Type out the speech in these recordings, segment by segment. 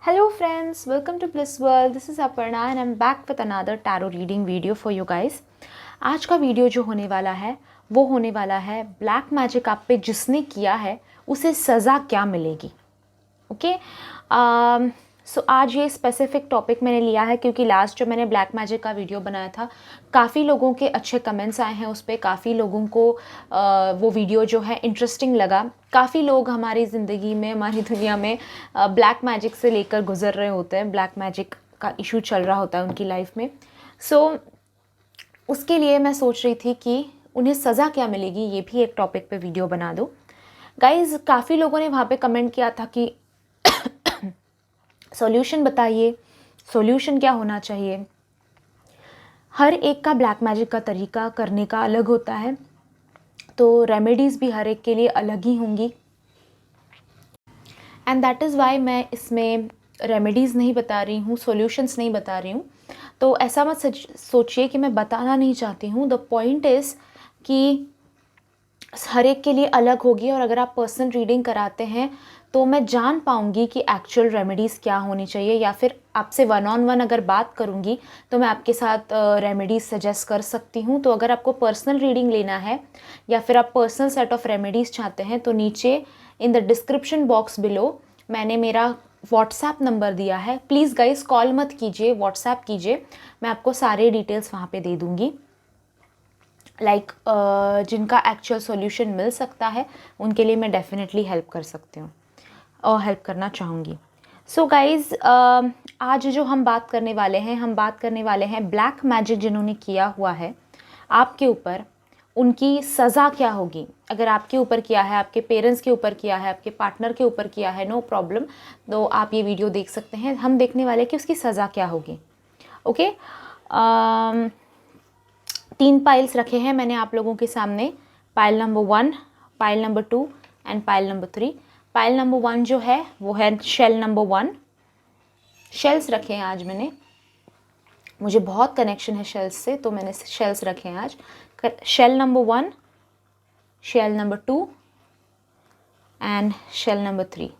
Hello friends, welcome to Bliss World. This is Aparna and I'm back with another tarot reading video for you guys. आज का video जो होने वाला है वो होने वाला है ब्लैक मैजिक आप पे जिसने किया है उसे सज़ा क्या मिलेगी. ओके सो आज ये स्पेसिफिक टॉपिक मैंने लिया है क्योंकि लास्ट जो मैंने ब्लैक मैजिक का वीडियो बनाया था काफ़ी लोगों के अच्छे कमेंट्स आए हैं उस पर. काफ़ी लोगों को वो वीडियो जो है इंटरेस्टिंग लगा. काफ़ी लोग हमारी ज़िंदगी में हमारी दुनिया में ब्लैक मैजिक से लेकर गुजर रहे होते हैं. ब्लैक मैजिक का इशू चल रहा होता है उनकी लाइफ में. सो उसके लिए मैं सोच रही थी कि उन्हें सज़ा क्या मिलेगी, ये भी एक टॉपिक पे वीडियो बना दो. गाइज़ काफ़ी लोगों ने वहाँ पे कमेंट किया था कि सॉल्यूशन बताइए, सॉल्यूशन क्या होना चाहिए. हर एक का ब्लैक मैजिक का तरीका करने का अलग होता है, तो रेमेडीज़ भी हर एक के लिए अलग ही होंगी. एंड दैट इज़ वाई मैं इसमें रेमेडीज़ नहीं बता रही हूँ, सॉल्यूशंस नहीं बता रही हूँ. तो ऐसा मत सोचिए कि मैं बताना नहीं चाहती हूँ. द पॉइंट इज़ कि हर एक के लिए अलग होगी और अगर आप पर्सनल रीडिंग कराते हैं तो मैं जान पाऊँगी कि एक्चुअल रेमेडीज़ क्या होनी चाहिए, या फिर आपसे वन ऑन वन अगर बात करूँगी तो मैं आपके साथ रेमेडीज़ सजेस्ट कर सकती हूँ. तो अगर आपको पर्सनल रीडिंग लेना है या फिर आप पर्सनल सेट ऑफ रेमेडीज़ चाहते हैं तो नीचे in the description box below मैंने मेरा व्हाट्सएप नंबर दिया है. प्लीज़ गाइस कॉल मत कीजिए, व्हाट्सएप कीजिए. मैं आपको सारे डिटेल्स वहाँ पे दे दूँगी. जिनका एक्चुअल सॉल्यूशन मिल सकता है उनके लिए मैं डेफिनेटली हेल्प कर सकती हूँ और हेल्प करना चाहूँगी. सो गाइज़ आज जो हम बात करने वाले हैं ब्लैक मैजिक जिन्होंने किया हुआ है आपके ऊपर, उनकी सज़ा क्या होगी. अगर आपके ऊपर किया है, आपके पेरेंट्स के ऊपर किया है, आपके पार्टनर के ऊपर किया है, नो प्रॉब्लम, तो आप ये वीडियो देख सकते हैं. हम देखने वाले कि उसकी सज़ा क्या होगी. ओके 3 पाइल्स रखे हैं मैंने आप लोगों के सामने. Pile number 1, pile number 2 and pile number 3. Pile number 1 जो है वो है शेल नंबर 1. शेल्स रखे हैं आज मैंने, मुझे बहुत कनेक्शन है शेल्स से तो मैंने शेल्स रखे हैं आज. Shell number 1, shell number 2 and shell number 3.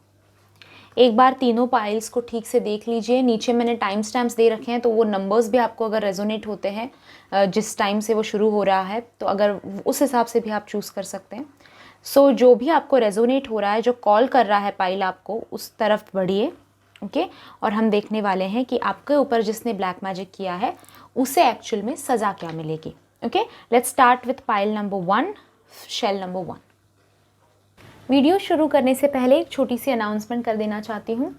एक बार तीनों पाइल्स को ठीक से देख लीजिए. नीचे मैंने टाइम स्टैम्प्स दे रखे हैं तो वो नंबर्स भी आपको अगर रेजोनेट होते हैं जिस टाइम से वो शुरू हो रहा है तो अगर उस हिसाब से भी आप चूज़ कर सकते हैं. सो जो भी आपको रेजोनेट हो रहा है, जो कॉल कर रहा है पाइल आपको, उस तरफ बढ़िए. ओके और हम देखने वाले हैं कि आपके ऊपर जिसने ब्लैक मैजिक किया है उसे एक्चुअल में सज़ा क्या मिलेगी. Okay let's start with pile number 1, shell number 1. Video शुरू करने से पहले एक छोटी सी अनाउंसमेंट कर देना चाहती हूँ.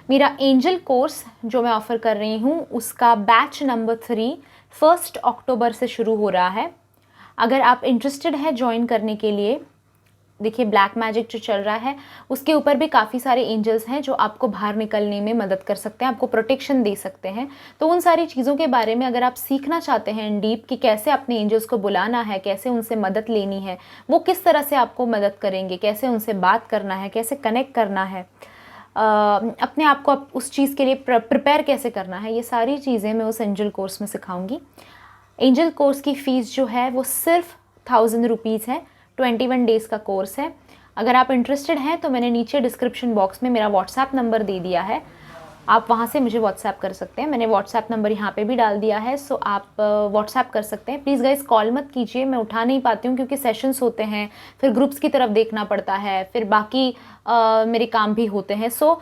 मेरा एंजल कोर्स जो मैं ऑफ़र कर रही हूँ उसका बैच नंबर 3 1 अक्टूबर से शुरू हो रहा है. अगर आप इंटरेस्टेड है ज्वाइन करने के लिए, देखिए ब्लैक मैजिक जो चल रहा है उसके ऊपर भी काफ़ी सारे एंजल्स हैं जो आपको बाहर निकलने में मदद कर सकते हैं, आपको प्रोटेक्शन दे सकते हैं. तो उन सारी चीज़ों के बारे में अगर आप सीखना चाहते हैं इन डीप कि कैसे अपने एंजल्स को बुलाना है, कैसे उनसे मदद लेनी है, वो किस तरह से आपको मदद करेंगे, कैसे उनसे बात करना है, कैसे कनेक्ट करना है, अपने आप को उस चीज़ के लिए प्रिपेयर कैसे करना है, ये सारी चीज़ें मैं उस एंजल कोर्स में सिखाऊंगी. एंजल कोर्स की फ़ीस जो है वो सिर्फ 1000 रुपीज़ है. 21 डेज़ का कोर्स है. अगर आप इंटरेस्टेड हैं तो मैंने नीचे डिस्क्रिप्शन बॉक्स में मेरा व्हाट्सएप नंबर दे दिया है, आप वहाँ से मुझे व्हाट्सएप कर सकते हैं. मैंने व्हाट्सएप नंबर यहाँ पे भी डाल दिया है, सो आप व्हाट्सएप कर सकते हैं. प्लीज़ गाइस कॉल मत कीजिए, मैं उठा नहीं पाती हूँ क्योंकि सेशंस होते हैं, फिर ग्रुप्स की तरफ देखना पड़ता है, फिर बाकी मेरे काम भी होते हैं. सो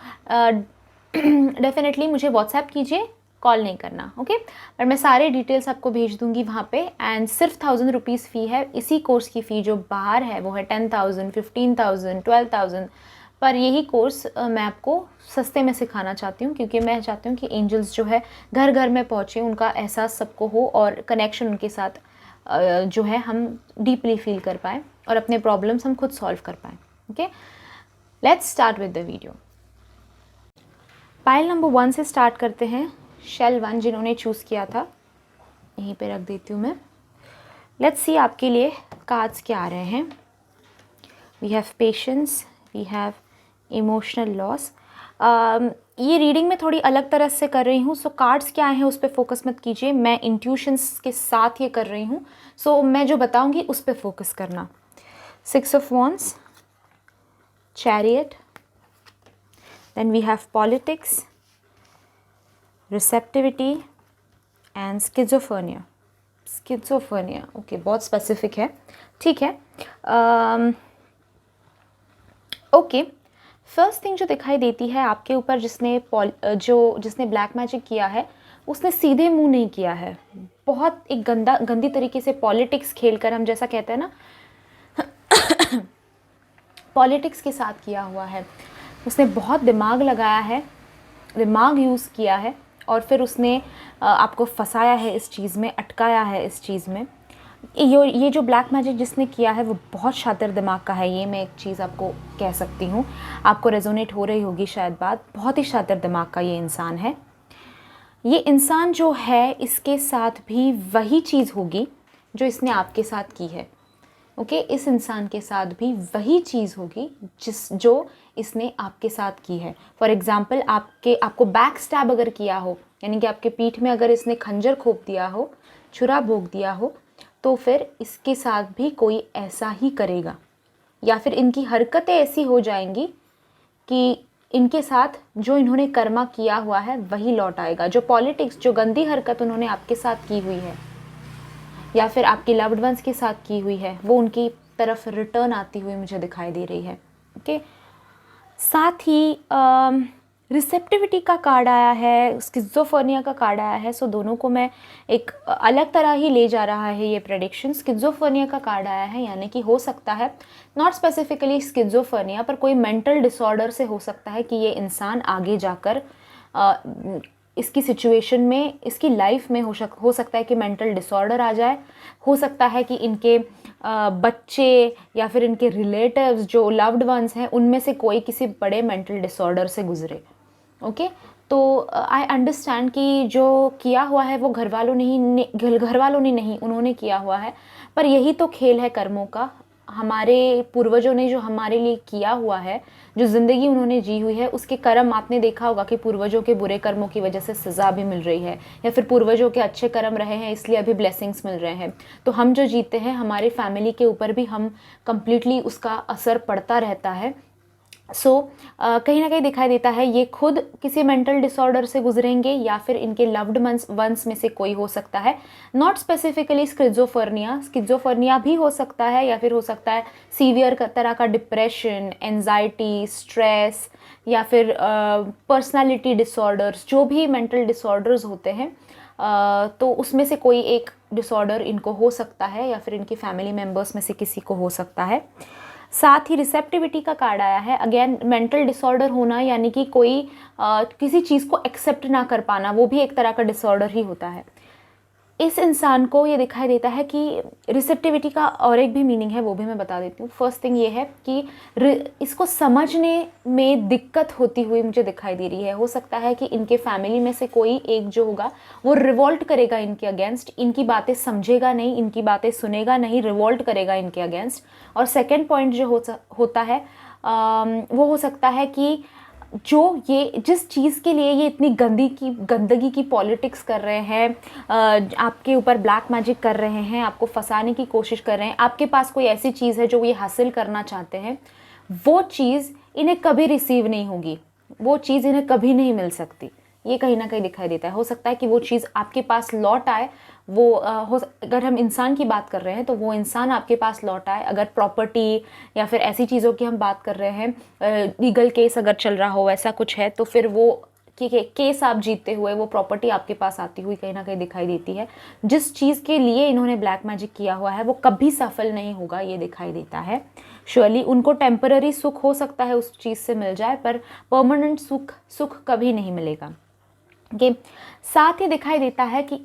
डेफिनेटली मुझे व्हाट्सएप कीजिए, कॉल नहीं करना. ओके पर मैं सारे डिटेल्स आपको भेज दूंगी वहाँ पे. एंड सिर्फ 1000 रुपीज़ फ़ी है. इसी कोर्स की फ़ी जो बाहर है वो है 10,000, 15,000, 12,000. पर यही कोर्स मैं आपको सस्ते में सिखाना चाहती हूँ क्योंकि मैं चाहती हूँ कि एंजल्स जो है घर घर में पहुँचे, उनका एहसास सबको हो और कनेक्शन उनके साथ जो है हम डीपली फील कर पाएँ और अपने प्रॉब्लम्स हम खुद सॉल्व कर पाएँ. Okay let's start with the video. Pile number 1 से स्टार्ट करते हैं. शेल 1 जिन्होंने चूज़ किया था यहीं पे रख देती हूँ मैं. लेट्स सी आपके लिए कार्ड्स क्या आ रहे हैं. We have patience, we have emotional loss. ये रीडिंग में थोड़ी अलग तरह से कर रही हूँ, सो कार्ड्स क्या हैं उस पर फोकस मत कीजिए. मैं इंट्यूशंस के साथ ये कर रही हूँ, सो मैं जो बताऊँगी उस पर फोकस करना. 6 of wands, chariot, then we have politics, receptivity and schizophrenia. Schizophrenia, okay, बहुत स्पेसिफिक है, ठीक है। ओके, फर्स्ट थिंग जो दिखाई देती है आपके ऊपर, जिसने ब्लैक मैजिक किया है, उसने सीधे मुंह नहीं किया है, बहुत एक गंदी तरीके से पॉलिटिक्स खेलकर, हम जैसा कहते हैं ना, पॉलिटिक्स के साथ किया हुआ है। उसने बहुत दिमाग लगाया है, दिमाग यूज़ किया है, और फिर उसने आपको फंसाया है इस चीज़ में, अटकाया है इस चीज़ में। ये जो ब्लैक मैजिक जिसने किया है वो बहुत शातिर दिमाग का है, ये मैं एक चीज़ आपको कह सकती हूँ। आपको रेजोनेट हो रही होगी शायद बात, बहुत ही शातिर दिमाग का ये इंसान है। ये इंसान जो है, इसके साथ भी वही चीज़ होगी जो इसने आपके साथ की है। ओके, इस इंसान के साथ भी वही चीज़ होगी जो इसने आपके साथ की है। फॉर एग्ज़ाम्पल, आपको बैक स्टैब अगर किया हो, यानी कि आपके पीठ में अगर इसने खंजर घोंप दिया हो, छुरा भोंक दिया हो, तो फिर इसके साथ भी कोई ऐसा ही करेगा, या फिर इनकी हरकतें ऐसी हो जाएंगी कि इनके साथ जो इन्होंने कर्मा किया हुआ है वही लौट आएगा। जो पॉलिटिक्स, जो गंदी हरकत उन्होंने आपके साथ की हुई है या फिर आपके लव्ड वंस के साथ की हुई है, वो उनकी तरफ रिटर्न आती हुई मुझे दिखाई दे रही है। ओके, साथ ही रिसेप्टिविटी का कार्ड आया है, स्किज़ोफ्रेनिया का कार्ड आया है। सो दोनों को मैं एक अलग तरह ही ले जा रहा है ये प्रेडिक्शन। स्किज़ोफ्रेनिया का कार्ड आया है, यानी कि हो सकता है, नॉट स्पेसिफिकली स्किज़ोफ्रेनिया, पर कोई मेंटल डिसऑर्डर से हो सकता है कि ये इंसान आगे जाकर इसकी सिचुएशन में, इसकी लाइफ में हो सकता है कि मेंटल डिसऑर्डर आ जाए। हो सकता है कि इनके बच्चे या फिर इनके रिलेटिव्स जो लव्ड वंस हैं, उनमें से कोई किसी बड़े मेंटल डिसऑर्डर से गुजरे। ओके, तो आई अंडरस्टैंड कि जो किया हुआ है वो घर वालों ने नहीं, उन्होंने किया हुआ है। पर यही तो खेल है कर्मों का। हमारे पूर्वजों ने जो हमारे लिए किया हुआ है, जो ज़िंदगी उन्होंने जी हुई है, उसके कर्म, आपने देखा होगा कि पूर्वजों के बुरे कर्मों की वजह से सज़ा भी मिल रही है, या फिर पूर्वजों के अच्छे कर्म रहे हैं इसलिए अभी ब्लेसिंग्स मिल रहे हैं। तो हम जो जीते हैं, हमारी फैमिली के ऊपर भी हम कंप्लीटली उसका असर पड़ता रहता है। कहीं ना कहीं दिखाई देता है ये खुद किसी मेंटल डिसऑर्डर से गुजरेंगे, या फिर इनके लव्ड वंस में से कोई हो सकता है। नॉट स्पेसिफिकली स्किज़ोफ्रेनिया भी हो सकता है, या फिर हो सकता है सीवियर तरह का डिप्रेशन, एंजाइटी, स्ट्रेस, या फिर पर्सनालिटी डिसऑर्डर्स, जो भी मेंटल डिसऑर्डर्स होते हैं, तो उसमें से कोई एक डिसऑर्डर इनको हो सकता है, या फिर इनकी फैमिली मेम्बर्स में से किसी को हो सकता है। साथ ही रिसेप्टिविटी का कार्ड आया है। अगेन, मेंटल डिसऑर्डर होना, यानी कि कोई किसी चीज़ को एक्सेप्ट ना कर पाना, वो भी एक तरह का डिसऑर्डर ही होता है। इस इंसान को ये दिखाई देता है कि रिसेप्टिविटी का और एक भी मीनिंग है, वो भी मैं बता देती हूँ। फर्स्ट थिंग ये है कि इसको समझने में दिक्कत होती हुई मुझे दिखाई दे रही है। हो सकता है कि इनके फैमिली में से कोई एक जो होगा वो रिवोल्ट करेगा इनके अगेंस्ट, इनकी बातें समझेगा नहीं, इनकी बातें सुनेगा नहीं, रिवोल्ट करेगा इनके अगेंस्ट। और सेकेंड पॉइंट जो होता है वो हो सकता है कि ये जिस चीज़ के लिए ये इतनी गंदगी की पॉलिटिक्स कर रहे हैं, आपके ऊपर ब्लैक मैजिक कर रहे हैं, आपको फंसाने की कोशिश कर रहे हैं, आपके पास कोई ऐसी चीज़ है जो ये हासिल करना चाहते हैं, वो चीज़ इन्हें कभी रिसीव नहीं होगी, वो चीज़ इन्हें कभी नहीं मिल सकती। ये कहीं ना कहीं दिखाई देता है। हो सकता है कि वो चीज़ आपके पास लौट आए, अगर हम इंसान की बात कर रहे हैं तो वो इंसान आपके पास लौट आए। अगर प्रॉपर्टी या फिर ऐसी चीज़ों की हम बात कर रहे हैं, लीगल केस अगर चल रहा हो, ऐसा कुछ है, तो फिर वो केस आप जीतते हुए वो प्रॉपर्टी आपके पास आती हुई कहीं ना कहीं दिखाई देती है। जिस चीज़ के लिए इन्होंने ब्लैक मैजिक किया हुआ है वो कभी सफल नहीं होगा, ये दिखाई देता है। श्योरली उनको टेम्पररी सुख हो सकता है उस चीज़ से मिल जाए, पर परमानेंट सुख कभी नहीं मिलेगा। ओके, साथ ही दिखाई देता है कि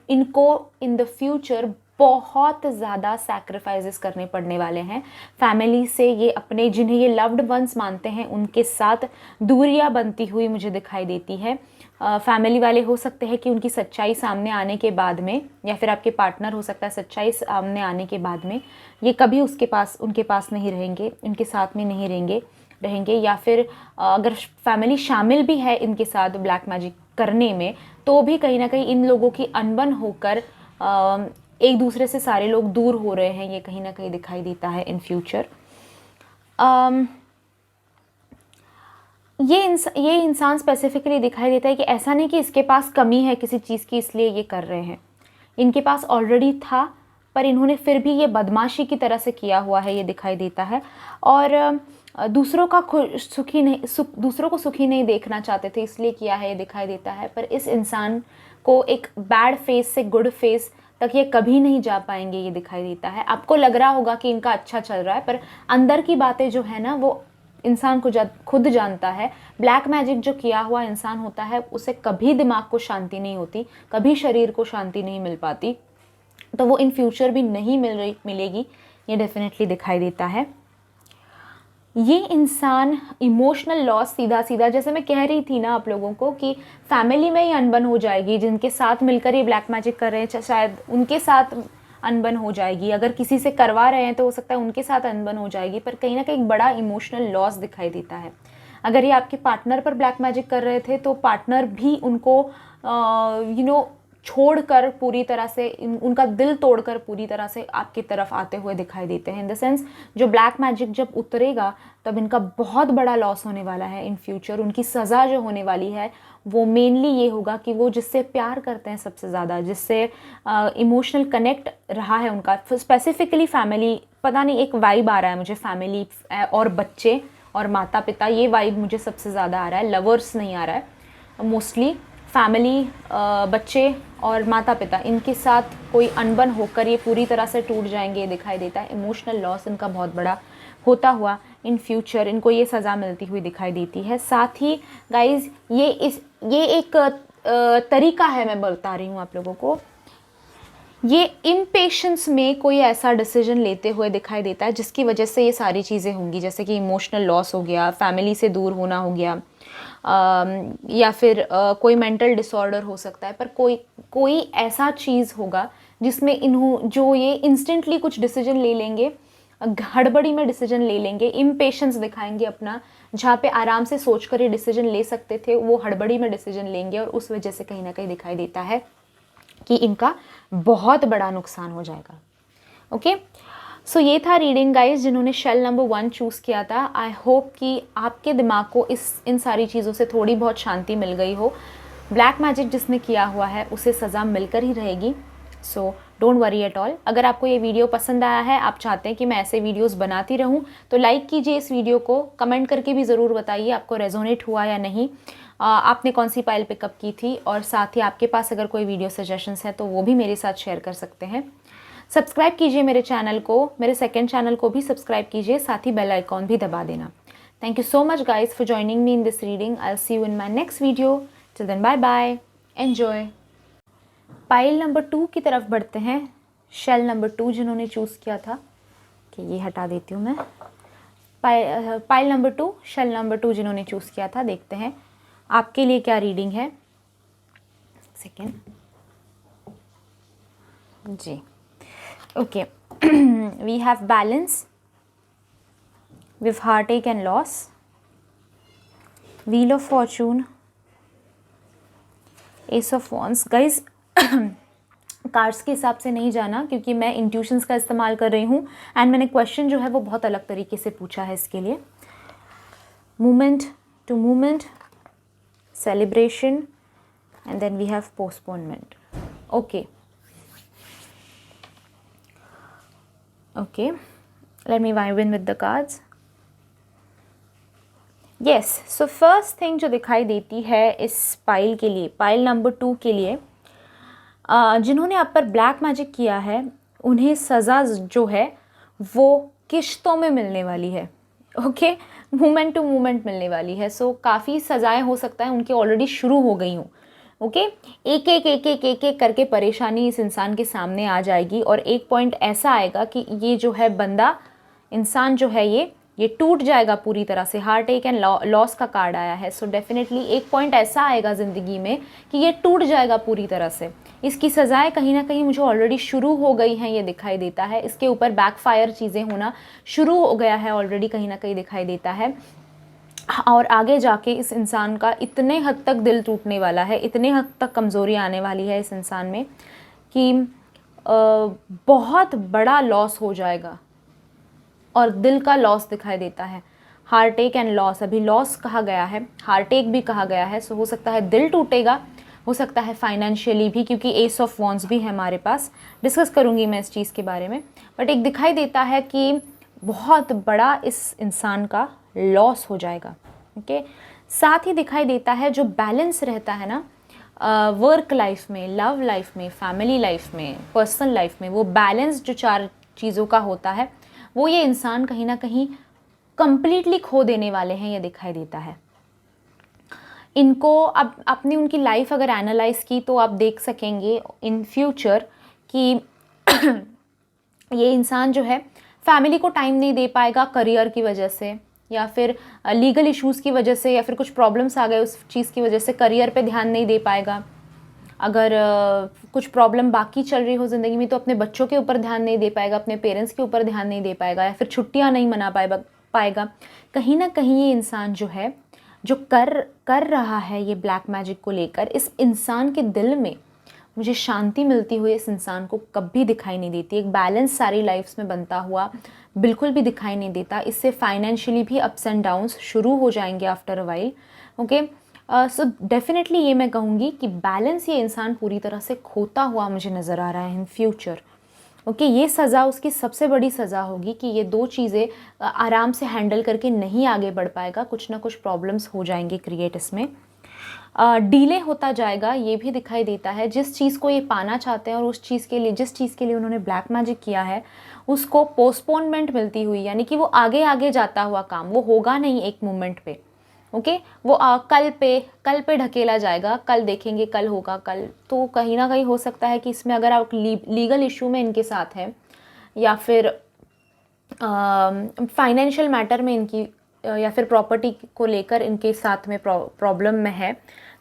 इनको इन द फ्यूचर बहुत ज़्यादा सैक्रिफाइसेस करने पड़ने वाले हैं फैमिली से। ये अपने जिन्हें ये लव्ड वंस मानते हैं उनके साथ दूरियां बनती हुई मुझे दिखाई देती है। फैमिली वाले हो सकते हैं कि उनकी सच्चाई सामने आने के बाद में, या फिर आपके पार्टनर हो सकता है सच्चाई सामने आने के बाद में ये कभी उनके पास नहीं रहेंगे, उनके साथ में नहीं रहेंगे, या फिर अगर फैमिली शामिल भी है इनके साथ ब्लैक मैजिक करने में, तो भी कहीं ना कहीं इन लोगों की अनबन होकर एक दूसरे से सारे लोग दूर हो रहे हैं, ये कहीं ना कहीं दिखाई देता है इन फ्यूचर। ये इंसान स्पेसिफिकली दिखाई देता है कि ऐसा नहीं कि इसके पास कमी है किसी चीज़ की इसलिए ये कर रहे हैं, इनके पास ऑलरेडी था पर इन्होंने फिर भी ये बदमाशी की तरह से किया हुआ है, ये दिखाई देता है। और दूसरों को सुखी नहीं देखना चाहते थे इसलिए किया है, ये दिखाई देता है। पर इस इंसान को एक बैड फेज से गुड फेज तक ये कभी नहीं जा पाएंगे, ये दिखाई देता है। आपको लग रहा होगा कि इनका अच्छा चल रहा है, पर अंदर की बातें जो है ना वो इंसान को खुद जानता है। ब्लैक मैजिक जो किया हुआ इंसान होता है उसे कभी दिमाग को शांति नहीं होती, कभी शरीर को शांति नहीं मिल पाती, तो वो इन फ्यूचर भी नहीं मिलेगी, ये डेफिनेटली दिखाई देता है। ये इंसान इमोशनल लॉस सीधा जैसे मैं कह रही थी ना आप लोगों को कि फैमिली में ही अनबन हो जाएगी, जिनके साथ मिलकर ये ब्लैक मैजिक कर रहे हैं शायद उनके साथ अनबन हो जाएगी, अगर किसी से करवा रहे हैं तो हो सकता है उनके साथ अनबन हो जाएगी, पर कहीं ना कहीं बड़ा इमोशनल लॉस दिखाई देता है। अगर ये आपके पार्टनर पर ब्लैक मैजिक कर रहे थे तो पार्टनर भी उनको छोड़कर पूरी तरह से उनका दिल तोड़कर पूरी तरह से आपकी तरफ आते हुए दिखाई देते हैं। इन द सेंस जो ब्लैक मैजिक जब उतरेगा तब इनका बहुत बड़ा लॉस होने वाला है इन फ्यूचर। उनकी सज़ा जो होने वाली है वो मेनली ये होगा कि वो जिससे प्यार करते हैं सबसे ज़्यादा, जिससे इमोशनल कनेक्ट रहा है उनका, स्पेसिफिकली फैमिली, पता नहीं एक वाइब आ रहा है मुझे फैमिली और बच्चे और माता पिता, ये वाइब मुझे सबसे ज़्यादा आ रहा है। लवर्स नहीं आ रहा है, मोस्टली फैमिली, बच्चे और माता पिता, इनके साथ कोई अनबन होकर ये पूरी तरह से टूट जाएंगे, ये दिखाई देता है। इमोशनल लॉस इनका बहुत बड़ा होता हुआ इन फ्यूचर इनको ये सज़ा मिलती हुई दिखाई देती है। साथ ही गाइज ये एक तरीका है, मैं बता रही हूँ आप लोगों को, ये इम्पेशेंस में कोई ऐसा डिसीजन लेते हुए दिखाई देता है जिसकी वजह से ये सारी चीज़ें होंगी, जैसे कि इमोशनल लॉस हो गया, फैमिली से दूर होना हो गया, या फिर कोई मेंटल डिसऑर्डर हो सकता है। पर कोई ऐसा चीज़ होगा जिसमें जो ये इंस्टेंटली कुछ डिसीजन ले लेंगे, हड़बड़ी में डिसीजन ले लेंगे, इम्पेशेंस दिखाएंगे अपना, जहाँ पे आराम से सोचकर ये डिसीजन ले सकते थे वो हड़बड़ी में डिसीजन लेंगे, और उस वजह से कहीं ना कहीं दिखाई देता है कि इनका बहुत बड़ा नुकसान हो जाएगा। ओके, सो ये था रीडिंग गाइज जिन्होंने शेल नंबर 1 चूज़ किया था। आई होप कि आपके दिमाग को इन सारी चीज़ों से थोड़ी बहुत शांति मिल गई हो। ब्लैक मैजिक जिसने किया हुआ है उसे सज़ा मिलकर ही रहेगी, so don't worry at all. अगर आपको ये वीडियो पसंद आया है, आप चाहते हैं कि मैं ऐसे वीडियोस बनाती रहूं, तो लाइक कीजिए इस वीडियो को, कमेंट करके भी ज़रूर बताइए आपको रेजोनेट हुआ या नहीं, आपने कौन सी पाइल पिकअप की थी, और साथ ही आपके पास अगर कोई वीडियो सजेशंस है तो वो भी मेरे साथ शेयर कर सकते हैं। सब्सक्राइब कीजिए मेरे चैनल को, मेरे सेकंड चैनल को भी सब्सक्राइब कीजिए, साथ ही बेल आइकॉन भी दबा देना। Thank you so much guys for joining me in this reading. I will see you in my next video. Till then bye bye, enjoy. Pile number 2 की तरफ बढ़ते हैं। शेल नंबर 2 जिन्होंने चूज़ किया था, कि ये हटा देती हूँ मैं। पाइल नंबर 2, शेल नंबर 2 जिन्होंने चूज़ किया था, देखते हैं आपके लिए क्या रीडिंग है। सेकेंड जी, okay. We have balance, we have heartache and loss, wheel of fortune, ace of wands. Guys cards के हिसाब से नहीं जाना, क्योंकि मैं इंट्यूशंस का इस्तेमाल कर रही हूँ, एंड मैंने क्वेश्चन जो है वो बहुत अलग तरीके से पूछा है इसके लिए। Movement to movement, celebration, and then we have postponement. Okay, let me vibe in with the cards. Yes, so first thing जो दिखाई देती है इस पाइल के लिए, पाइल नंबर 2 के लिए, जिन्होंने आप पर ब्लैक मैजिक किया है उन्हें सज़ा जो है वो किश्तों में मिलने वाली है। ओके, मोमेंट टू मोमेंट मिलने वाली है। सो काफ़ी सज़ाएं हो सकता है उनकी ऑलरेडी शुरू हो गई हूँ। ओके, एक एक करके परेशानी इस इंसान के सामने आ जाएगी, और एक पॉइंट ऐसा आएगा कि ये जो है बंदा, इंसान जो है ये टूट जाएगा पूरी तरह से। हार्ट एक एंड लॉस का कार्ड आया है, सो डेफिनेटली एक पॉइंट ऐसा आएगा ज़िंदगी में कि ये टूट जाएगा पूरी तरह से। इसकी सज़ाएं कहीं ना कहीं मुझे ऑलरेडी शुरू हो गई हैं, ये दिखाई देता है। इसके ऊपर बैकफायर चीज़ें होना शुरू हो गया है ऑलरेडी, कहीं ना कहीं दिखाई देता है। और आगे जाके इस इंसान का इतने हद तक दिल टूटने वाला है, इतने हद तक कमज़ोरी आने वाली है इस इंसान में कि बहुत बड़ा लॉस हो जाएगा, और दिल का लॉस दिखाई देता है। हार्ट एक एंड लॉस, अभी लॉस कहा गया है, हार्ट एक भी कहा गया है। सो हो सकता है दिल टूटेगा, हो सकता है फाइनेंशियली भी, क्योंकि एस ऑफ वॉन्ड्स भी है हमारे पास, डिस्कस करूँगी मैं इस चीज़ के बारे में। बट एक दिखाई देता है कि बहुत बड़ा इस इंसान का लॉस हो जाएगा। ओके, साथ ही दिखाई देता है जो बैलेंस रहता है ना वर्क लाइफ में, लव लाइफ में, फैमिली लाइफ में, पर्सनल लाइफ में, वो बैलेंस जो 4 चीज़ों का होता है वो ये इंसान कहीं ना कहीं कंप्लीटली खो देने वाले हैं, ये दिखाई देता है इनको। अब आपने उनकी लाइफ अगर एनालाइज की तो आप देख सकेंगे इन फ्यूचर कि ये इंसान जो है फैमिली को टाइम नहीं दे पाएगा करियर की वजह से, या फिर लीगल इश्यूज़ की वजह से, या फिर कुछ प्रॉब्लम्स आ गए उस चीज़ की वजह से करियर पे ध्यान नहीं दे पाएगा। अगर कुछ प्रॉब्लम बाकी चल रही हो ज़िंदगी में तो अपने बच्चों के ऊपर ध्यान नहीं दे पाएगा, अपने पेरेंट्स के ऊपर ध्यान नहीं दे पाएगा, या फिर छुट्टियाँ नहीं मना पाएगा। कहीं ना कहीं ये इंसान जो है जो कर रहा है ये ब्लैक मैजिक को लेकर, इस इंसान के दिल में मुझे शांति मिलती हुई इस इंसान को कभी दिखाई नहीं देती। एक बैलेंस सारी लाइफ्स में बनता हुआ बिल्कुल भी दिखाई नहीं देता। इससे फाइनेंशियली भी अप्स एंड डाउन्स शुरू हो जाएंगे after a while. Okay, so definitely ये मैं कहूँगी कि बैलेंस ये इंसान पूरी तरह से खोता हुआ मुझे नज़र आ रहा है इन फ्यूचर। ओके, ये सज़ा उसकी सबसे बड़ी सज़ा होगी कि ये 2 चीज़ें आराम से हैंडल करके नहीं आगे बढ़ पाएगा, कुछ ना कुछ प्रॉब्लम्स हो जाएंगे क्रिएट, इसमें डिले होता जाएगा। ये भी दिखाई देता है जिस चीज़ को ये पाना चाहते हैं और उस चीज़ के लिए, जिस चीज़ के लिए उन्होंने ब्लैक मैजिक किया है उसको पोस्टपोनमेंट मिलती हुई, यानी कि वो आगे आगे जाता हुआ काम, वो होगा नहीं एक मोमेंट पे। ओके, वो कल पे ढकेला जाएगा, कल देखेंगे, कल होगा, कल। तो कहीं ना कहीं हो सकता है कि इसमें अगर आप लीगल इशू में इनके साथ हैं, या फिर फाइनेंशियल मैटर में इनकी, या फिर प्रॉपर्टी को लेकर इनके साथ में प्रॉब्लम में है,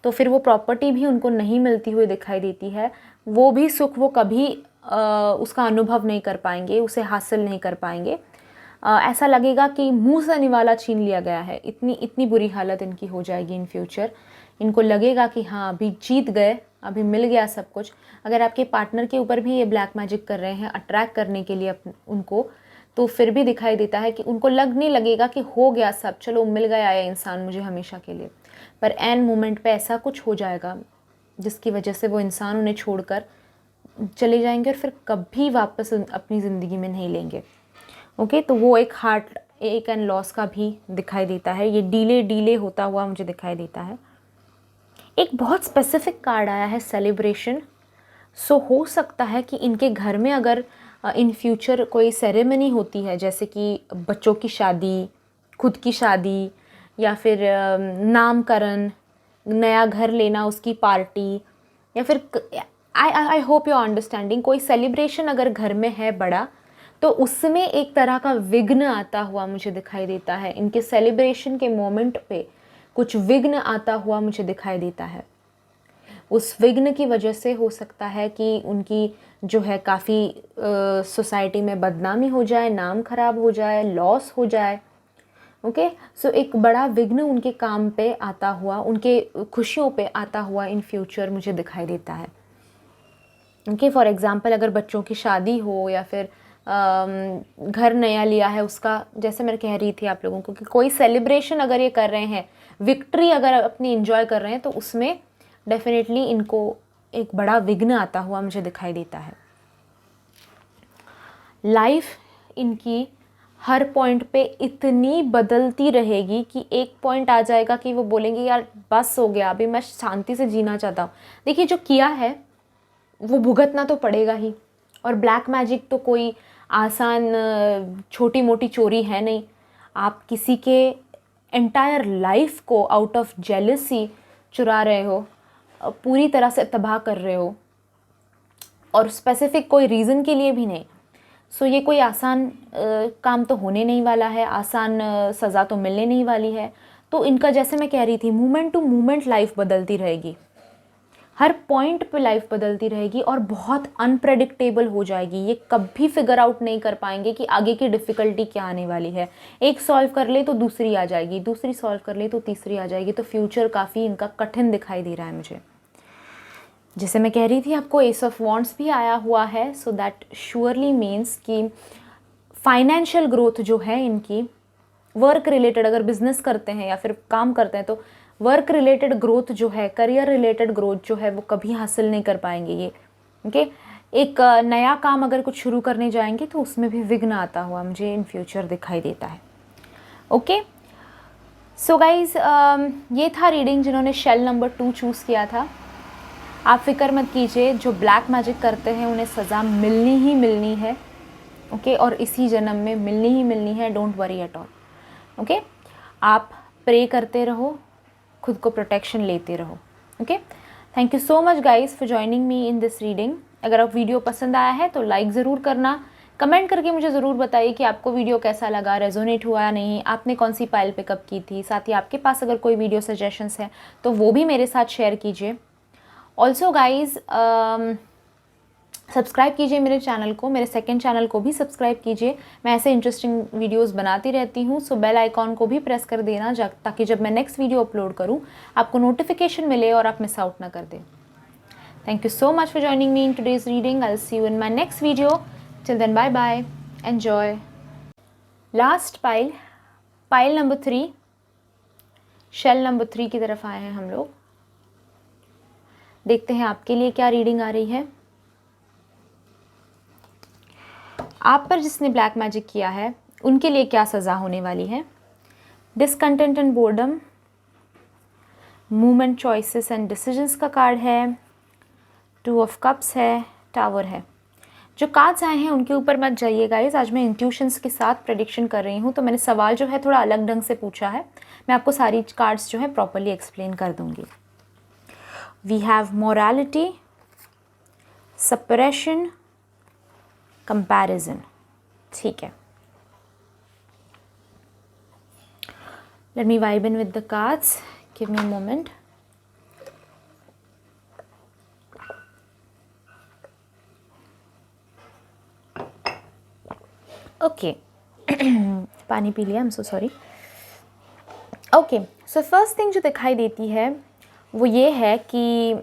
तो फिर वो प्रॉपर्टी भी उनको नहीं मिलती हुई दिखाई देती है। वो भी सुख वो कभी उसका अनुभव नहीं कर पाएंगे, उसे हासिल नहीं कर पाएंगे। ऐसा लगेगा कि मुंह से निवाला छीन लिया गया है। इतनी बुरी हालत इनकी हो जाएगी इन फ्यूचर। इनको लगेगा कि हाँ अभी जीत गए, अभी मिल गया सब कुछ। अगर आपके पार्टनर के ऊपर भी ये ब्लैक मैजिक कर रहे हैं अट्रैक्ट करने के लिए उनको, तो फिर भी दिखाई देता है कि उनको लगने लगेगा कि हो गया सब, चलो मिल गया ये इंसान मुझे हमेशा के लिए। पर एन मोमेंट पे ऐसा कुछ हो जाएगा जिसकी वजह से वो इंसान उन्हें छोड़कर चले जाएंगे और फिर कभी वापस अपनी ज़िंदगी में नहीं लेंगे। ओके, तो वो एक हार्ट एक एंड लॉस का भी दिखाई देता है। ये डीले होता हुआ मुझे दिखाई देता है। एक बहुत स्पेसिफिक कार्ड आया है सेलिब्रेशन। सो हो सकता है कि इनके घर में अगर इन फ्यूचर कोई सेरेमनी होती है, जैसे कि बच्चों की शादी, खुद की शादी, या फिर नामकरण, नया घर लेना, उसकी पार्टी, या फिर आई होप यू अंडरस्टैंडिंग, कोई सेलिब्रेशन अगर घर में है बड़ा, तो उसमें एक तरह का विघ्न आता हुआ मुझे दिखाई देता है। इनके सेलिब्रेशन के मोमेंट पे कुछ विघ्न आता हुआ मुझे दिखाई देता है। उस विघ्न की वजह से हो सकता है कि उनकी जो है काफ़ी सोसाइटी में बदनामी हो जाए, नाम खराब हो जाए, लॉस हो जाए। ओके, सो एक बड़ा विघ्न उनके काम पे आता हुआ, उनके खुशियों पे आता हुआ इन फ्यूचर मुझे दिखाई देता है। ओके, फॉर एग्जांपल अगर बच्चों की शादी हो, या फिर घर नया लिया है उसका, जैसे मैं कह रही थी आप लोगों को कि कोई सेलिब्रेशन अगर ये कर रहे हैं, विक्ट्री अगर अपनी एंजॉय कर रहे हैं, तो उसमें डेफिनेटली इनको एक बड़ा विघ्न आता हुआ मुझे दिखाई देता है। लाइफ इनकी हर पॉइंट पे इतनी बदलती रहेगी कि एक पॉइंट आ जाएगा कि वो बोलेंगे यार बस हो गया, अभी मैं शांति से जीना चाहता हूँ। देखिए जो किया है वो भुगतना तो पड़ेगा ही, और ब्लैक मैजिक तो कोई आसान छोटी मोटी चोरी है नहीं। आप किसी के एंटायर लाइफ को आउट ऑफ जेलसी चुरा रहे हो, पूरी तरह से तबाह कर रहे हो, और स्पेसिफिक कोई रीज़न के लिए भी नहीं। सो ये कोई आसान काम तो होने नहीं वाला है, आसान सज़ा तो मिलने नहीं वाली है। तो इनका जैसे मैं कह रही थी, मोमेंट टू मोमेंट लाइफ बदलती रहेगी, हर पॉइंट पे लाइफ बदलती रहेगी और बहुत अनप्रेडिक्टेबल हो जाएगी। ये कभी फिगर आउट नहीं कर पाएंगे कि आगे की डिफ़िकल्टी क्या आने वाली है। एक सॉल्व कर ले तो दूसरी आ जाएगी, दूसरी सॉल्व कर ले तो तीसरी आ जाएगी। तो फ्यूचर काफ़ी इनका कठिन दिखाई दे रहा है मुझे। जैसे मैं कह रही थी आपको एस ऑफ वॉन्ड्स भी आया हुआ है, सो दैट श्योरली मीन्स कि फाइनेंशियल ग्रोथ जो है इनकी वर्क रिलेटेड अगर बिजनेस करते हैं या फिर काम करते हैं तो वर्क रिलेटेड ग्रोथ जो है, करियर रिलेटेड ग्रोथ जो है, वो कभी हासिल नहीं कर पाएंगे ये। ओके, एक नया काम अगर कुछ शुरू करने जाएंगे तो उसमें भी विघ्न आता हुआ मुझे इन फ्यूचर दिखाई देता है। ओके, सो गाइज ये था रीडिंग जिन्होंने शेल नंबर 2 चूज़ किया था। आप फिक्र मत कीजिए, जो ब्लैक मैजिक करते हैं उन्हें सज़ा मिलनी ही मिलनी है। ओके, और इसी जन्म में मिलनी ही मिलनी है। Don't worry at all. Okay, आप प्रे करते रहो, खुद को प्रोटेक्शन लेते रहो। Okay, thank you so much guys for joining me in this reading. अगर आप वीडियो पसंद आया है तो लाइक ज़रूर करना, कमेंट करके मुझे ज़रूर बताइए कि आपको वीडियो कैसा लगा, रेजोनेट हुआ या नहीं, आपने कौन सी पाइल पिकअप की थी। साथ ही आपके पास अगर कोई वीडियो सजेशंस हैं तो वो भी मेरे साथ शेयर कीजिए। ऑल्सो गाइज सब्सक्राइब कीजिए मेरे चैनल को, मेरे सेकंड चैनल को भी सब्सक्राइब कीजिए। मैं ऐसे इंटरेस्टिंग वीडियोस बनाती रहती हूँ। सो बेल आइकॉन को भी प्रेस कर देना ताकि जब मैं नेक्स्ट वीडियो अपलोड करूँ आपको नोटिफिकेशन मिले और आप मिस आउट ना कर दें। Thank you so much for joining me in today's reading. I will see you in my next video. Till then bye bye, enjoy. Last pile, pile number 3, shell number 3 की तरफ आए हैं हम लोग। देखते हैं आपके लिए क्या रीडिंग आ रही है। आप पर जिसने ब्लैक मैजिक किया है उनके लिए क्या सज़ा होने वाली है। Discontent and boredom, movement, choices and decisions का कार्ड है, 2 ऑफ कप्स है, टावर है। जो कार्ड्स आए हैं उनके ऊपर मत जाइए गाइज। आज मैं इंट्यूशंस के साथ प्रेडिक्शन कर रही हूँ, तो मैंने सवाल जो है थोड़ा अलग ढंग से पूछा है। मैं आपको सारी कार्ड्स जो है प्रॉपरली एक्सप्लेन कर दूँगी। We have morality, suppression, comparison. ठीक है, let me vibe in with the cards, give me a moment. Okay, पानी पी लिया, I am so sorry. Okay, so first thing जो दिखाई देती है वो ये है कि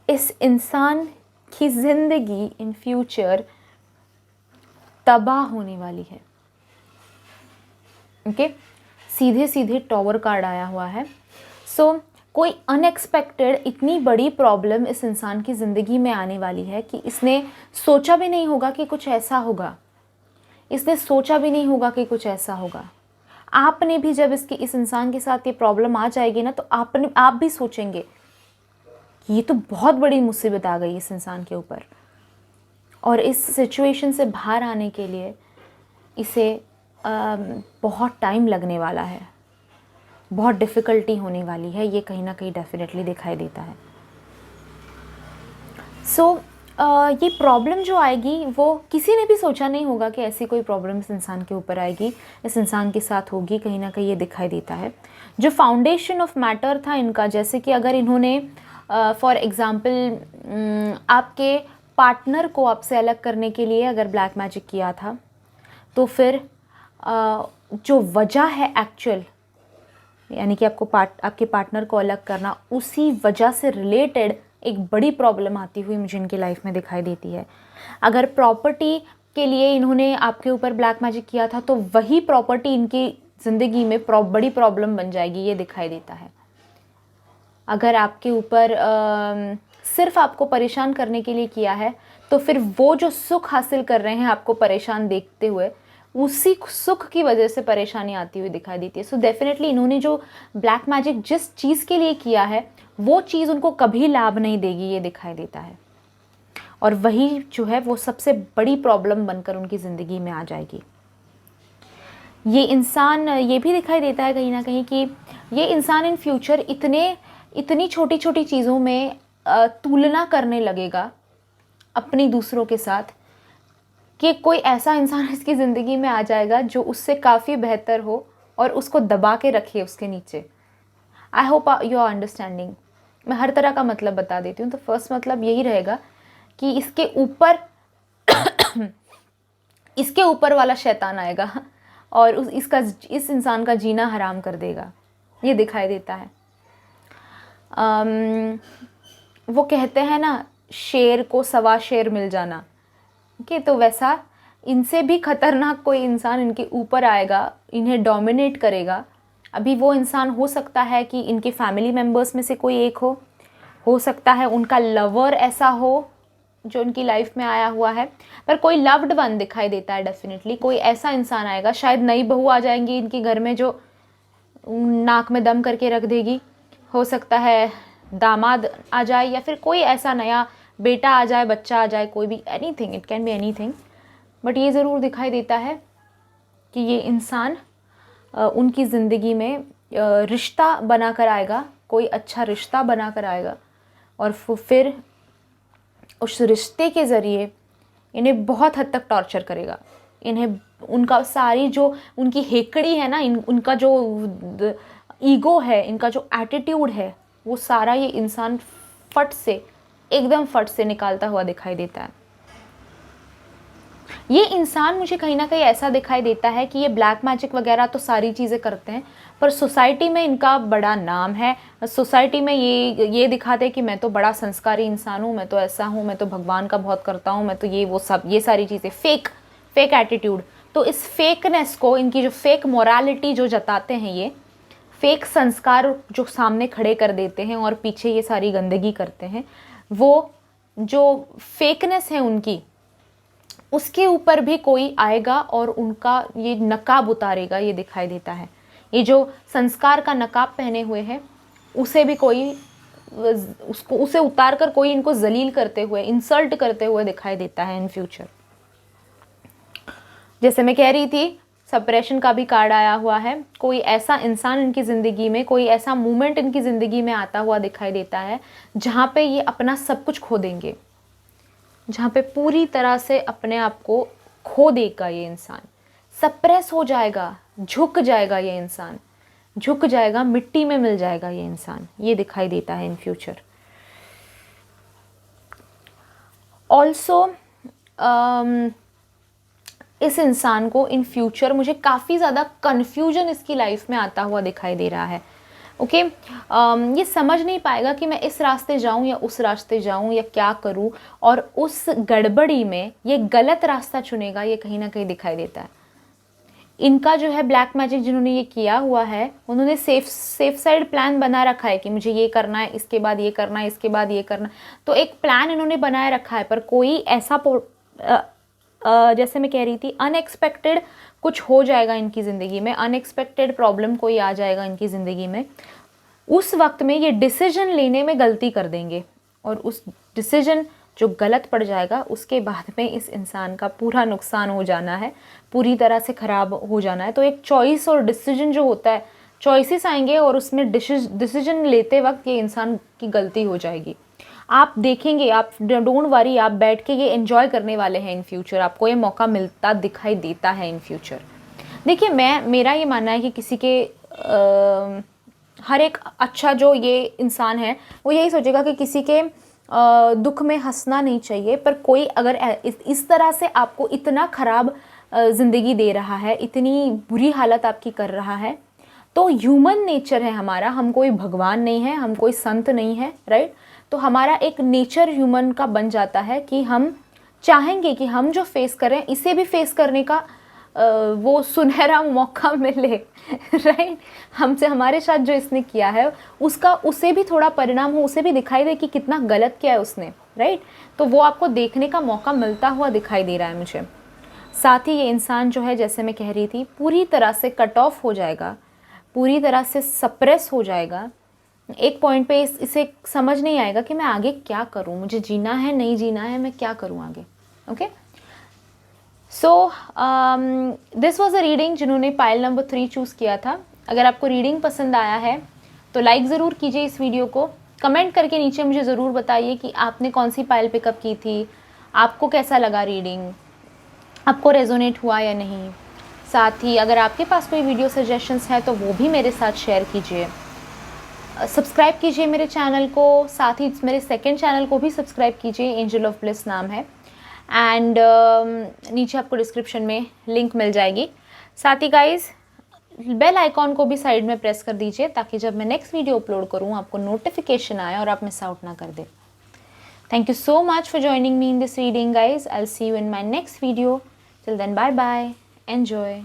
इस इंसान की ज़िंदगी इन फ्यूचर तबाह होने वाली है। ओके, सीधे सीधे टॉवर कार्ड आया हुआ है। सो कोई अनएक्सपेक्टेड इतनी बड़ी प्रॉब्लम इस इंसान की ज़िंदगी में आने वाली है कि इसने सोचा भी नहीं होगा कि कुछ ऐसा होगा। इसने सोचा भी नहीं होगा कि कुछ ऐसा होगा। आपने भी जब इस इंसान के साथ ये प्रॉब्लम आ जाएगी ना, तो आप भी सोचेंगे कि ये तो बहुत बड़ी मुसीबत आ गई इस इंसान के ऊपर, और इस सिचुएशन से बाहर आने के लिए इसे बहुत टाइम लगने वाला है, बहुत डिफ़िकल्टी होने वाली है। ये कहीं ना कहीं डेफिनेटली दिखाई देता है। सो ये प्रॉब्लम जो आएगी वो किसी ने भी सोचा नहीं होगा कि ऐसी कोई प्रॉब्लम इस इंसान के ऊपर आएगी, इस इंसान के साथ होगी। कहीं ना कहीं ये दिखाई देता है। जो फाउंडेशन ऑफ मैटर था इनका, जैसे कि अगर इन्होंने फॉर एग्ज़ाम्पल आपके पार्टनर को आपसे अलग करने के लिए अगर ब्लैक मैजिक किया था, तो फिर जो वजह है एक्चुअल, यानी कि आपके पार्टनर को अलग करना, उसी वजह से रिलेटेड एक बड़ी प्रॉब्लम आती हुई मुझे इनकी लाइफ में दिखाई देती है। अगर प्रॉपर्टी के लिए इन्होंने आपके ऊपर ब्लैक मैजिक किया था, तो वही प्रॉपर्टी इनकी ज़िंदगी में बड़ी प्रॉब्लम बन जाएगी, ये दिखाई देता है। अगर आपके ऊपर सिर्फ आपको परेशान करने के लिए किया है, तो फिर वो जो सुख हासिल कर रहे हैं आपको परेशान देखते हुए, उसी सुख की वजह से परेशानी आती हुई दिखाई देती है। सो डेफिनेटली इन्होंने जो ब्लैक मैजिक जिस चीज़ के लिए किया है, वो चीज़ उनको कभी लाभ नहीं देगी, ये दिखाई देता है। और वही जो है वो सबसे बड़ी प्रॉब्लम बनकर उनकी ज़िंदगी में आ जाएगी। ये इंसान, ये भी दिखाई देता है कहीं ना कहीं कि ये इंसान इन फ्यूचर इतनी छोटी छोटी चीज़ों में तुलना करने लगेगा अपनी दूसरों के साथ, कि कोई ऐसा इंसान इसकी ज़िंदगी में आ जाएगा जो उससे काफ़ी बेहतर हो और उसको दबा के रखे उसके नीचे। I hope you are understanding. मैं हर तरह का मतलब बता देती हूँ। तो फर्स्ट मतलब यही रहेगा कि इसके ऊपर वाला शैतान आएगा और इस इंसान का जीना हराम कर देगा, ये दिखाई देता है। वो कहते हैं ना, शेर को सवा शेर मिल जाना, कि तो वैसा इनसे भी खतरनाक कोई इंसान इनके ऊपर आएगा, इन्हें डोमिनेट करेगा। अभी वो इंसान हो सकता है कि इनके फैमिली मेम्बर्स में से कोई एक हो सकता है उनका लवर ऐसा हो जो उनकी लाइफ में आया हुआ है, पर कोई लव्ड वन दिखाई देता है डेफिनेटली। कोई ऐसा इंसान आएगा, शायद नई बहू आ जाएंगी इनके घर में जो नाक में दम करके रख देगी, हो सकता है दामाद आ जाए, या फिर कोई ऐसा नया बेटा आ जाए, बच्चा आ जाए, कोई भी, anything, it can be anything. But ये ज़रूर दिखाई देता है कि ये इंसान उनकी ज़िंदगी में रिश्ता बना कर आएगा, कोई अच्छा रिश्ता बना कर आएगा, और फिर उस रिश्ते के ज़रिए इन्हें बहुत हद तक टॉर्चर करेगा। इन्हें उनका सारी जो उनकी हेकड़ी है ना, उनका जो ईगो है, इनका जो एटीट्यूड है, वो सारा ये इंसान एकदम फट से निकालता हुआ दिखाई देता है। ये इंसान मुझे कहीं ना कहीं ऐसा दिखाई देता है कि ये ब्लैक मैजिक वगैरह तो सारी चीज़ें करते हैं, पर सोसाइटी में इनका बड़ा नाम है। सोसाइटी में ये दिखाते हैं कि मैं तो बड़ा संस्कारी इंसान हूँ, मैं तो ऐसा हूँ, मैं तो भगवान का बहुत करता हूँ, मैं तो वो सब, ये सारी चीज़ें, फेक एटीट्यूड। तो इस फेकनेस को, इनकी जो फेक मोरालिटी जो जताते हैं, ये फेक संस्कार जो सामने खड़े कर देते हैं और पीछे ये सारी गंदगी करते हैं, वो जो फेकनेस है उनकी, उसके ऊपर भी कोई आएगा और उनका ये नकाब उतारेगा, ये दिखाई देता है। ये जो संस्कार का नकाब पहने हुए हैं, उसे भी कोई उसे उतार कर कोई इनको जलील करते हुए, इंसल्ट करते हुए दिखाई देता है इन फ्यूचर। जैसे मैं कह रही थी, सप्रेशन का भी कार्ड आया हुआ है। कोई ऐसा इंसान इनकी ज़िंदगी में, कोई ऐसा मोमेंट इनकी ज़िंदगी में आता हुआ दिखाई देता है जहाँ पे ये अपना सब कुछ खो देंगे, जहाँ पे पूरी तरह से अपने आप को खो देगा ये इंसान, सप्रेस हो जाएगा, झुक जाएगा ये इंसान, झुक जाएगा, मिट्टी में मिल जाएगा ये इंसान, ये दिखाई देता है इन फ्यूचर। ऑल्सो इस इंसान को इन फ्यूचर मुझे काफ़ी ज़्यादा कन्फ्यूजन इसकी लाइफ में आता हुआ दिखाई दे रहा है। ओके, ये समझ नहीं पाएगा कि मैं इस रास्ते जाऊं या उस रास्ते जाऊं या क्या करूं, और उस गड़बड़ी में ये गलत रास्ता चुनेगा, ये कहीं ना कहीं दिखाई देता है। इनका जो है ब्लैक मैजिक जिन्होंने ये किया हुआ है, उन्होंने सेफ साइड प्लान बना रखा है कि मुझे ये करना है, इसके बाद ये करना है, इसके बाद ये करना, तो एक प्लान इन्होंने बनाए रखा है। पर कोई ऐसा जैसे मैं कह रही थी, अनएक्सपेक्टेड कुछ हो जाएगा इनकी ज़िंदगी में, अनएक्सपेक्टेड प्रॉब्लम कोई आ जाएगा इनकी ज़िंदगी में। उस वक्त में ये डिसीजन लेने में गलती कर देंगे, और उस डिसीजन जो गलत पड़ जाएगा, उसके बाद में इस इंसान का पूरा नुकसान हो जाना है, पूरी तरह से ख़राब हो जाना है। तो एक चॉइस और डिसीजन जो होता है, चॉइसेस आएंगे और उसमें डिसीजन लेते वक्त ये इंसान की गलती हो जाएगी। आप देखेंगे, आप डोंट वरी, आप बैठ के ये एंजॉय करने वाले हैं इन फ्यूचर। आपको ये मौका मिलता दिखाई देता है इन फ्यूचर। देखिए, मेरा ये मानना है कि किसी के हर एक अच्छा जो ये इंसान है, वो यही सोचेगा कि किसी के दुख में हंसना नहीं चाहिए। पर कोई अगर इस तरह से आपको इतना ख़राब ज़िंदगी दे रहा है, इतनी बुरी हालत आपकी कर रहा है, तो ह्यूमन नेचर है हमारा, हम कोई भगवान नहीं है, हम कोई संत नहीं है, राइट। तो हमारा एक नेचर ह्यूमन का बन जाता है कि हम चाहेंगे कि हम जो फेस करें, इसे भी फेस करने का वो सुनहरा मौका मिले, राइट। हमसे, हमारे साथ जो इसने किया है, उसका उसे भी थोड़ा परिणाम हो, उसे भी दिखाई दे कि कितना गलत किया है उसने, राइट। तो वो आपको देखने का मौका मिलता हुआ दिखाई दे रहा है मुझे। साथ ही ये इंसान जो है, जैसे मैं कह रही थी, पूरी तरह से कट ऑफ हो जाएगा, पूरी तरह से सप्रेस हो जाएगा। एक पॉइंट पे इसे समझ नहीं आएगा कि मैं आगे क्या करूं, मुझे जीना है, नहीं जीना है, मैं क्या करूं आगे। Okay, so this was a reading जिन्होंने पाइल नंबर 3 चूज़ किया था। अगर आपको रीडिंग पसंद आया है तो लाइक ज़रूर कीजिए इस वीडियो को, कमेंट करके नीचे मुझे ज़रूर बताइए कि आपने कौन सी पाइल पिकअप की थी, आपको कैसा लगा रीडिंग, आपको रेजोनेट हुआ या नहीं। साथ ही अगर आपके पास कोई वीडियो सजेशंस है तो वो भी मेरे साथ शेयर कीजिए। सब्सक्राइब कीजिए मेरे चैनल को, साथ ही मेरे सेकंड चैनल को भी सब्सक्राइब कीजिए, एंजल ऑफ ब्लिस नाम है। एंड नीचे आपको डिस्क्रिप्शन में लिंक मिल जाएगी। साथ ही गाइस, बेल आइकॉन को भी साइड में प्रेस कर दीजिए ताकि जब मैं नेक्स्ट वीडियो अपलोड करूँ आपको नोटिफिकेशन आए और आप मिस आउट ना कर दें। Thank you so much for joining me in this reading, guys. I'll see you in my next video. Till then bye bye, enjoy.